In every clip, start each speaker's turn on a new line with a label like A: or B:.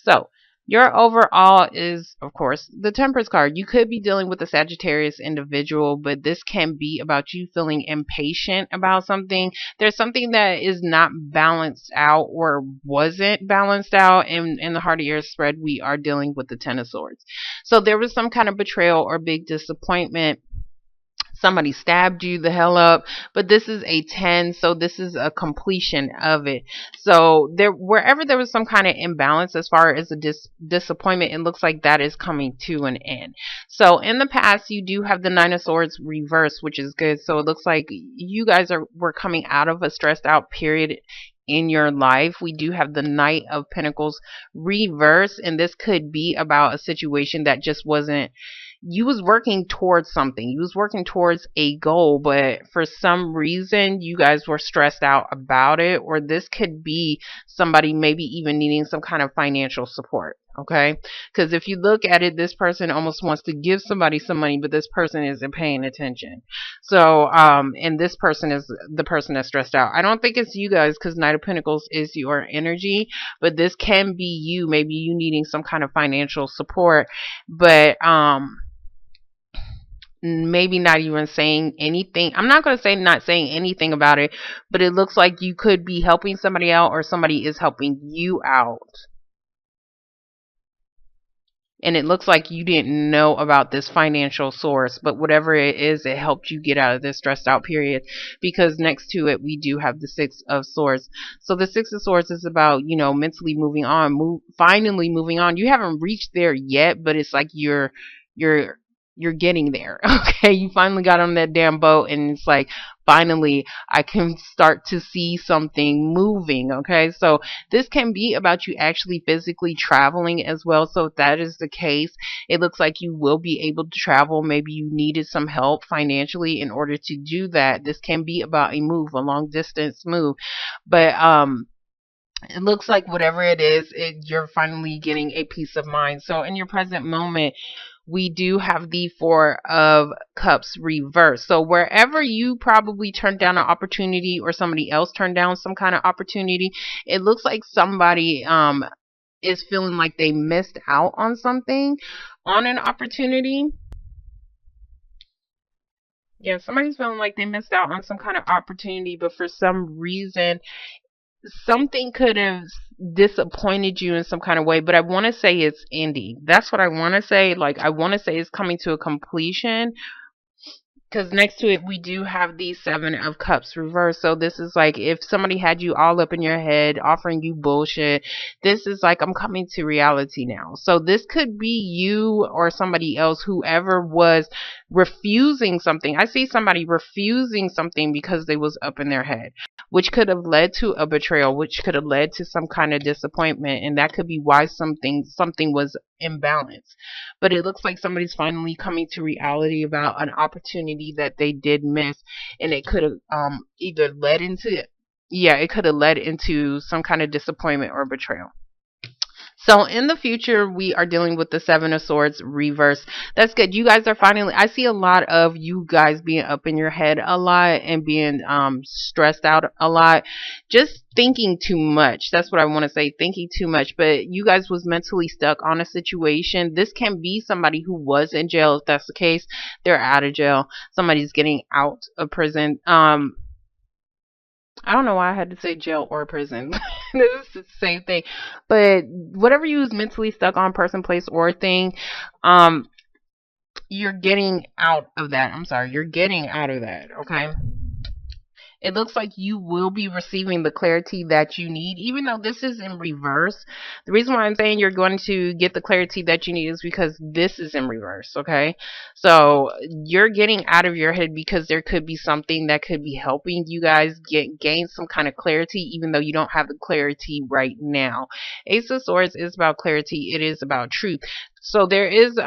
A: So your overall is, of course, the Temperance card. You could be dealing with a Sagittarius individual, but this can be about you feeling impatient about something. There's something that is not balanced out or wasn't balanced out. And in the heart of your spread, we are dealing with the Ten of Swords. So there was some kind of betrayal or big disappointment. Somebody stabbed you the hell up, but this is a 10, so this is a completion of it. So there, wherever there was some kind of imbalance as far as a disappointment, it looks like that is coming to an end. So in the past, you do have the Nine of Swords reversed, which is good. So it looks like you guys were coming out of a stressed out period in your life. We do have the Knight of Pentacles reverse, and this could be about a situation that just wasn't, you was working towards something, you was working towards a goal, but for some reason you guys were stressed out about it. Or this could be somebody maybe even needing some kind of financial support. Okay, because if you look at it, this person almost wants to give somebody some money, but this person isn't paying attention. So and this person is the person that's stressed out. I don't think it's you guys, because Knight of Pentacles is your energy, but this can be you, maybe you needing some kind of financial support, but maybe not even saying anything. I'm not going to say not saying anything about it, but it looks like you could be helping somebody out, or somebody is helping you out. And it looks like you didn't know about this financial source, but whatever it is, it helped you get out of this stressed out period, because next to it, we do have the Six of Swords. So the Six of Swords is about, mentally moving on, finally moving on. You haven't reached there yet, but it's like you're getting there. Okay, you finally got on that damn boat, and it's like, finally I can start to see something moving. Okay, so this can be about you actually physically traveling as well. So if that is the case, it looks like you will be able to travel. Maybe you needed some help financially in order to do that. This can be about a move, a long distance move, but it looks like whatever it is, you're finally getting a peace of mind. So in your present moment, we do have the Four of Cups reversed. So wherever you probably turned down an opportunity, or somebody else turned down some kind of opportunity, it looks like somebody is feeling like they missed out on something, on an opportunity. Yeah, somebody's feeling like they missed out on some kind of opportunity, but for some reason something could have disappointed you in some kind of way. But I want to say it's ending. That's what I want to say. Like, I want to say it's coming to a completion, because next to it, we do have the Seven of Cups reversed. So this is like, if somebody had you all up in your head, offering you bullshit, this is like, I'm coming to reality now. So this could be you or somebody else, whoever was refusing something. I see somebody refusing something because they was up in their head, which could have led to a betrayal, which could have led to some kind of disappointment. And that could be why something was imbalanced. But it looks like somebody's finally coming to reality about an opportunity that they did miss, and it could have either led into, yeah, it could have led into some kind of disappointment or betrayal. So in the future, we are dealing with the Seven of Swords reverse. That's good. You guys are finally, I see a lot of you guys being up in your head a lot, and being stressed out a lot. Just thinking too much. That's what I want to say. Thinking too much. But you guys was mentally stuck on a situation. This can be somebody who was in jail. If that's the case, they're out of jail. Somebody's getting out of prison. I don't know why I had to say jail or prison. This is the same thing. But whatever you was mentally stuck on, person, place, or thing, you're getting out of that. I'm sorry, you're getting out of that, okay? It looks like you will be receiving the clarity that you need, even though this is in reverse. The reason why I'm saying you're going to get the clarity that you need is because this is in reverse, okay? So you're getting out of your head, because there could be something that could be helping you guys gain some kind of clarity, even though you don't have the clarity right now. Ace of Swords is about clarity. It is about truth. So there is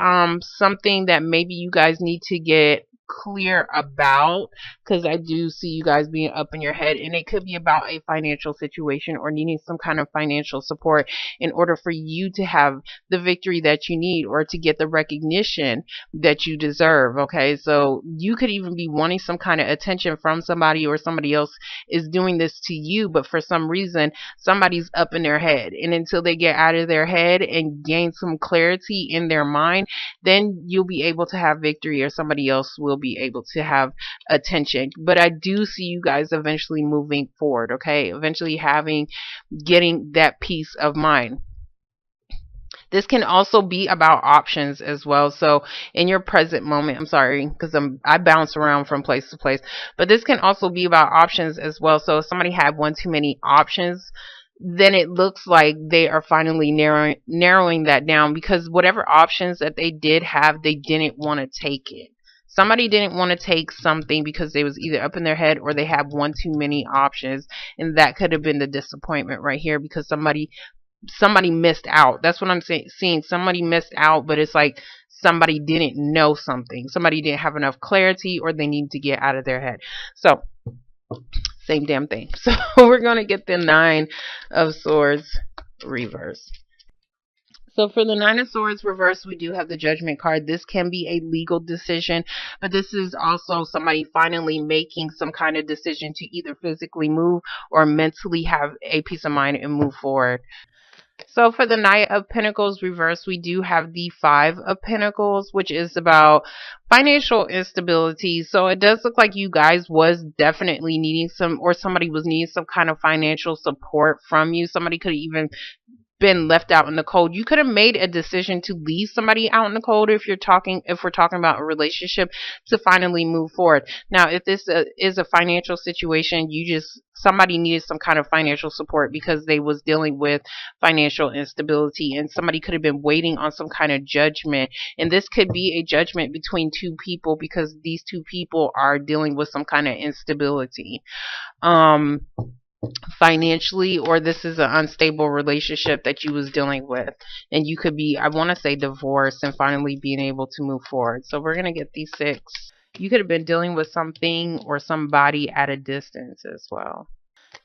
A: something that maybe you guys need to get clear about, because I do see you guys being up in your head, and it could be about a financial situation or needing some kind of financial support in order for you to have the victory that you need or to get the recognition that you deserve. Okay, so you could even be wanting some kind of attention from somebody, or somebody else is doing this to you, but for some reason somebody's up in their head, and until they get out of their head and gain some clarity in their mind, then you'll be able to have victory, or somebody else will be able to have attention. But I do see you guys eventually moving forward, okay? Eventually getting that peace of mind. This can also be about options as well. So in your present moment, I'm sorry, because I bounce around from place to place, but this can also be about options as well. So if somebody had one too many options, then it looks like they are finally narrowing that down, because whatever options that they did have, they didn't want to take it. Somebody didn't want to take something because they was either up in their head or they had one too many options, and that could have been the disappointment right here, because somebody missed out. That's what I'm seeing. Somebody missed out, but it's like somebody didn't know something. Somebody didn't have enough clarity, or they need to get out of their head. So same damn thing. So we're going to get the Nine of Swords reverse. So for the Nine of Swords reverse, we do have the Judgment card. This can be a legal decision, but this is also somebody finally making some kind of decision to either physically move or mentally have a peace of mind and move forward. So for the Knight of Pentacles reverse, we do have the Five of Pentacles, which is about financial instability. So it does look like you guys was definitely needing some, or somebody was needing some kind of financial support from you. Somebody could even been left out in the cold. You could have made a decision to leave somebody out in the cold, if we're talking about a relationship, to finally move forward. Now, if this is a financial situation, somebody needed some kind of financial support because they was dealing with financial instability, and somebody could have been waiting on some kind of judgment. And this could be a judgment between two people, because these two people are dealing with some kind of instability. Financially, or this is an unstable relationship that you was dealing with, and you could be, I want to say, divorced and finally being able to move forward. So we're going to get these six. You could have been dealing with something or somebody at a distance as well.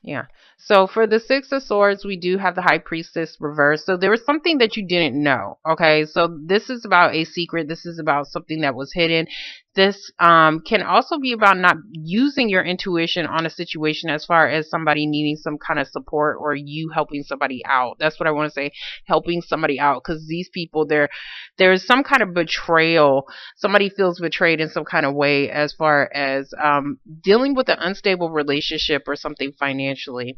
A: Yeah. So for the Six of Swords, we do have the High Priestess reversed. So there was something that you didn't know. Okay. So this is about a secret. This is about something that was hidden. This can also be about not using your intuition on a situation, as far as somebody needing some kind of support or you helping somebody out. That's what I want to say, helping somebody out, because these people, there's some kind of betrayal. Somebody feels betrayed in some kind of way, as far as dealing with an unstable relationship or something financially.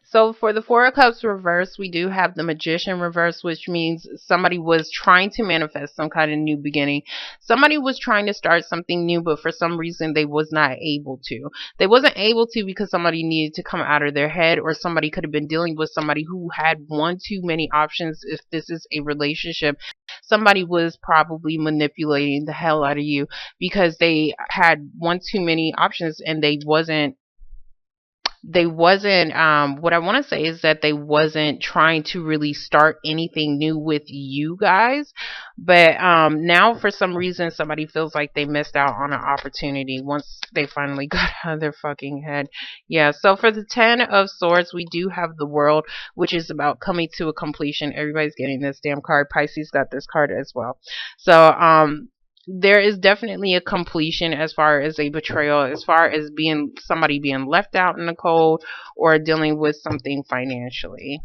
A: So for the Four of Cups reverse, we do have the Magician reverse, which means somebody was trying to manifest some kind of new beginning. Somebody was trying to start something new, but for some reason they was not able to. They wasn't able to because somebody needed to come out of their head, or somebody could have been dealing with somebody who had one too many options. If this is a relationship, somebody was probably manipulating the hell out of you because they had one too many options, and they wasn't what I want to say is that they wasn't trying to really start anything new with you guys. But now for some reason somebody feels like they missed out on an opportunity once they finally got out of their fucking head. Yeah, so for the Ten of Swords, we do have the World, which is about coming to a completion. Everybody's getting this damn card. Pisces got this card as well. So there is definitely a completion, as far as a betrayal, as far as somebody being left out in the cold, or dealing with something financially.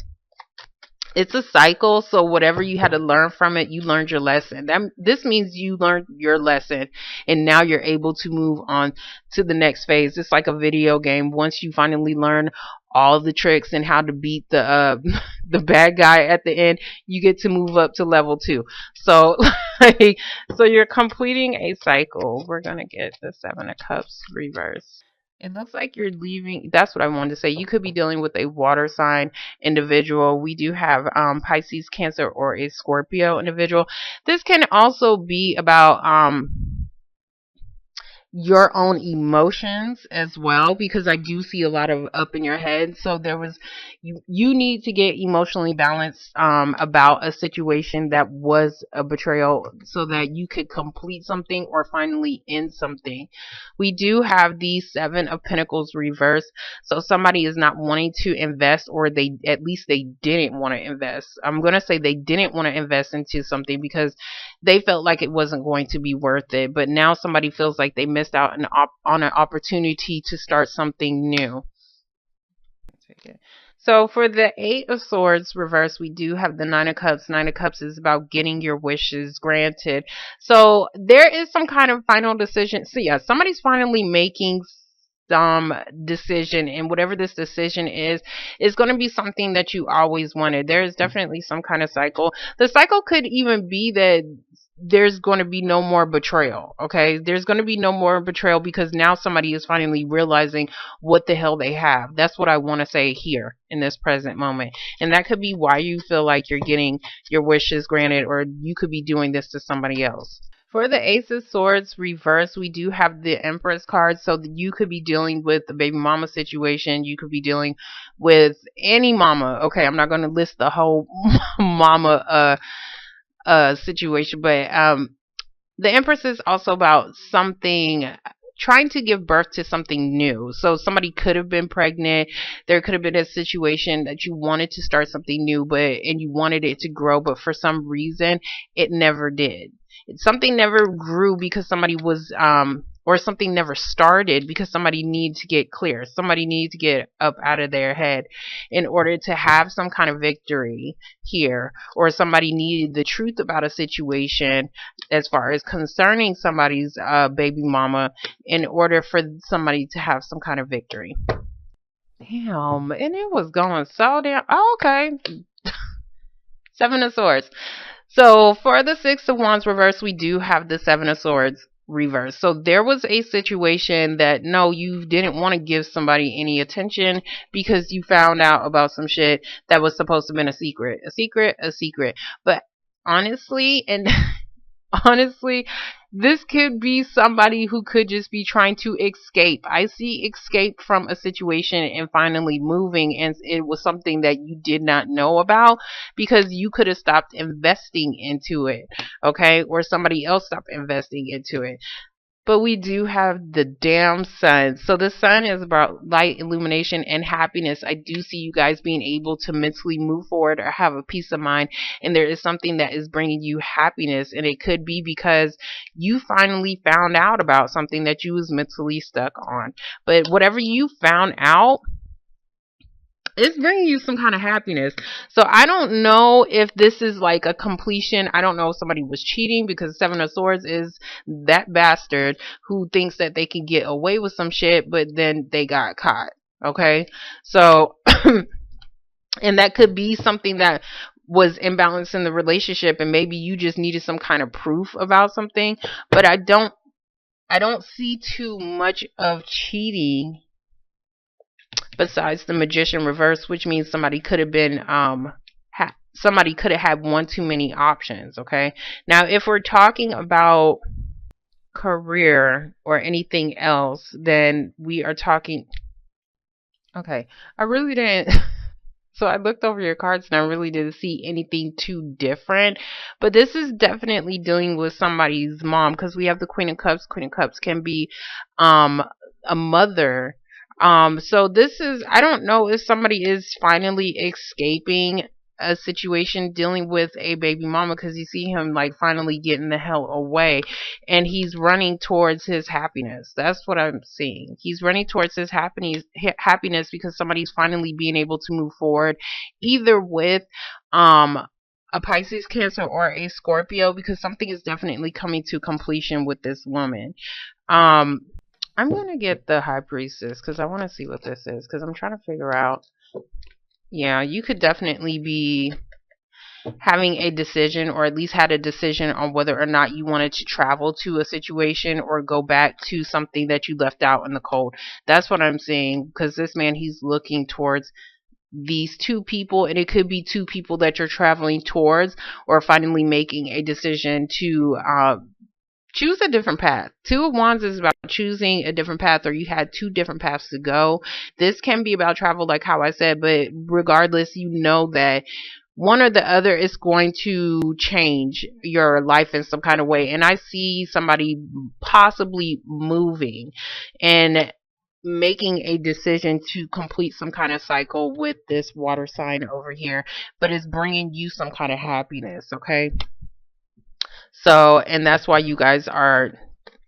A: It's a cycle, so whatever you had to learn from it, you learned your lesson. This means you learned your lesson, and now you're able to move on to the next phase. It's like a video game. Once you finally learn all the tricks and how to beat the the bad guy at the end, you get to move up to level 2. So so you're completing a cycle. We're gonna get the Seven of Cups reverse. It looks like you're leaving. That's what I wanted to say. You could be dealing with a water sign individual. We do have Pisces, Cancer, or a Scorpio individual. This can also be about your own emotions as well, because I do see a lot of up in your head. So you need to get emotionally balanced about a situation that was a betrayal so that you could complete something or finally end something. We do have the Seven of Pentacles reversed. So somebody is not wanting to invest, or they at least they didn't want to invest. I'm going to say they didn't want to invest into something because they felt like it wasn't going to be worth it. But now somebody feels like they missed out on an opportunity to start something new. So for the Eight of Swords reverse, we do have the Nine of Cups. Nine of Cups is about getting your wishes granted. So there is some kind of final decision. So yeah, somebody's finally making some decision, and whatever this decision is going to be something that you always wanted. There is definitely some kind of cycle. The cycle could even be that there's going to be no more betrayal. Okay, there's going to be no more betrayal because now somebody is finally realizing what the hell they have. That's what I want to say here in this present moment, and that could be why you feel like you're getting your wishes granted, or you could be doing this to somebody else. For the Ace of Swords reverse, we do have the Empress card, so that you could be dealing with the baby mama situation. You could be dealing with any mama. Okay, I'm not going to list the whole mama situation, but the Empress is also about something, trying to give birth to something new. So somebody could have been pregnant. There could have been a situation that you wanted to start something new, and you wanted it to grow, but for some reason it never did. Something never grew because somebody was or something never started because somebody needed to get clear. Somebody needed to get up out of their head in order to have some kind of victory here, or somebody needed the truth about a situation as far as concerning somebody's baby mama in order for somebody to have some kind of victory. Damn, and it was going so damn. Oh, okay. Seven of Swords. So for the Six of Wands reverse, we do have the Seven of Swords reverse. So there was a situation that no, you didn't want to give somebody any attention because you found out about some shit that was supposed to have been a secret. But honestly, and honestly, this could be somebody who could just be trying to escape. I see escape from a situation and finally moving, and it was something that you did not know about because you could have stopped investing into it, okay? Or somebody else stopped investing into it. But we do have the damn sun. So the sun is about light, illumination, and happiness. I do see you guys being able to mentally move forward or have a peace of mind. And there is something that is bringing you happiness. And it could be because you finally found out about something that you was mentally stuck on. But whatever you found out, it's bringing you some kind of happiness. So I don't know if this is like a completion. I don't know if somebody was cheating, because Seven of Swords is that bastard who thinks that they can get away with some shit, but then they got caught. Okay. So, and that could be something that was imbalanced in the relationship, and maybe you just needed some kind of proof about something. But I don't see too much of cheating besides the Magician reverse, which means somebody could have been somebody could have had one too many options. Okay, now if we're talking about career or anything else, then we are talking. Okay, I really didn't. So I looked over your cards and I really didn't see anything too different. But this is definitely dealing with somebody's mom, because we have the Queen of Cups. Queen of Cups can be a mother. So this is, I don't know if somebody is finally escaping a situation dealing with a baby mama, because you see him like finally getting the hell away, and he's running towards his happiness. That's what I'm seeing. He's running towards his happiness because somebody's finally being able to move forward, either with a Pisces, Cancer, or a Scorpio, because something is definitely coming to completion with this woman. I'm going to get the High Priestess because I want to see what this is, because I'm trying to figure out. Yeah, you could definitely be having a decision, or at least had a decision on whether or not you wanted to travel to a situation or go back to something that you left out in the cold. That's what I'm saying, because this man, he's looking towards these two people, and it could be two people that you're traveling towards, or finally making a decision to Choose a different path. Two of Wands is about choosing a different path, or you had two different paths to go. This can be about travel, like how I said, but regardless, you know that one or the other is going to change your life in some kind of way. And I see somebody possibly moving and making a decision to complete some kind of cycle with this water sign over here, but it's bringing you some kind of happiness, okay? So, and that's why you guys are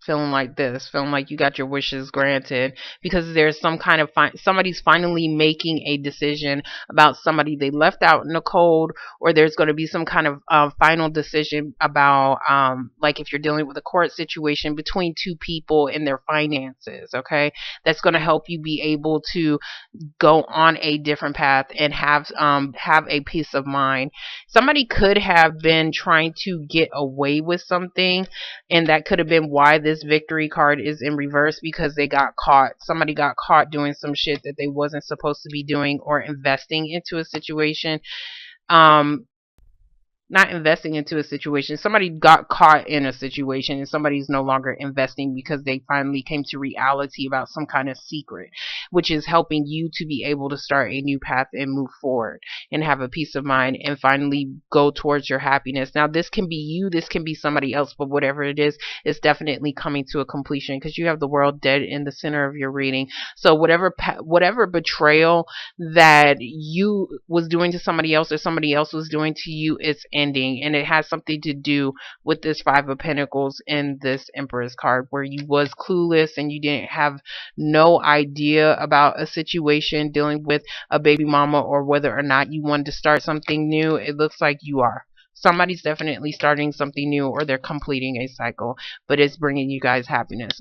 A: feeling like this, feeling like you got your wishes granted, because there's some kind of somebody's finally making a decision about somebody they left out in the cold, or there's going to be some kind of final decision about like if you're dealing with a court situation between two people and their finances, okay? That's going to help you be able to go on a different path and have a peace of mind. Somebody could have been trying to get away with something, and that could have been why this victory card is in reverse, because they got caught. Somebody got caught doing some shit that they wasn't supposed to be doing, or investing into a situation. Um not investing into a situation. Somebody got caught in a situation and somebody's no longer investing because they finally came to reality about some kind of secret, which is helping you to be able to start a new path and move forward and have a peace of mind and finally go towards your happiness. Now, this can be you, this can be somebody else, but whatever it is, it's definitely coming to a completion because you have the world dead in the center of your reading. So whatever betrayal that you was doing to somebody else or somebody else was doing to you, it's ending, and it has something to do with this Five of Pentacles in this Empress card, where you was clueless and you didn't have no idea about a situation dealing with a baby mama, or whether or not you wanted to start something new. It looks like you are. Somebody's definitely starting something new, or they're completing a cycle, but it's bringing you guys happiness.